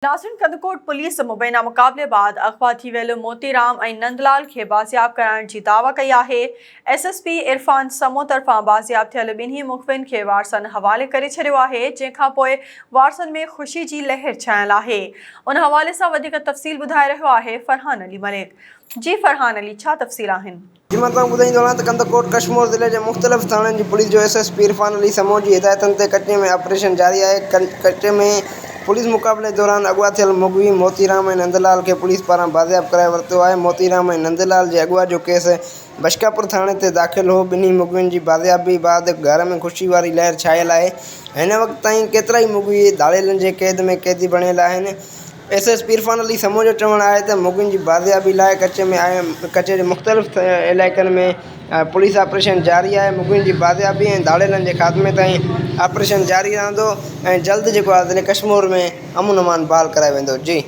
नाज़रीन, कंदकोट पुलिस मुबैना मुक़ाबले बाद अगवा थी वियल मोतीराम ऐं नंदलाल खे बाज़ियाब कराइण जी दावा कई आहे। SSP इरफान समो तरफ़ां बाज़ियाब थियल ॿिन्ही मुख़बिन खे वारसनि हवाले करे छॾियो आहे, जंहिंखां पोइ वारसनि में ख़ुशी जी लहर छायल आहे। उन हवाले सां वधीक तफ़सील ॿुधाए रहियो आहे फरहान अली मलिक। जी फरहान अली, छा तफ़सील आहिनि? जी मां तव्हांखे ॿुधाईंदो आहियां त कंदकोट कशमोर ज़िले जे मुख़्तलिफ़ थाणनि जी पुलिस जो SSP इरफान अली समो जी हिदायतनि ते कचे में ऑपरेशन जारी आहे। कचे में पुलिस मुक़ाबले दौरान अगवा थियल मुग़वी मोतीराम ऐं नंदलाल खे पुलिस पारां बाज़ियाब कराए वरितो आहे। मोतीराम ऐं नंदलाल जे अगवा जो केस बशकापुर थाणे ते दाख़िल हो। ॿिन्ही मुग़वियुनि जी बाज़ियाबी बाद घर में ख़ुशी वारी लहर छायल आहे। हिन वक़्त ताईं केतिरा ई मुग़वी दाड़ेलनि जे क़ैद में क़ैदी बणियल आहिनि। SSP इरफान अली समो जो चवणु आहे त मुग़वियुनि जी बाज़ियाबी लाइ कचे जे मुख़्तलिफ़ इलाइक़नि में पुलिस ऑपरेशन जारी आहे। मुग़वियुनि जी बाज़ियाबी ऐं दाड़ेलनि जे ख़ात्मे ताईं ऑपरेशन जारी रहंदो ऐं जल्द जेको आहे ज़िले कशमोर में अमन अमान बहाल करायो वेंदो। जी।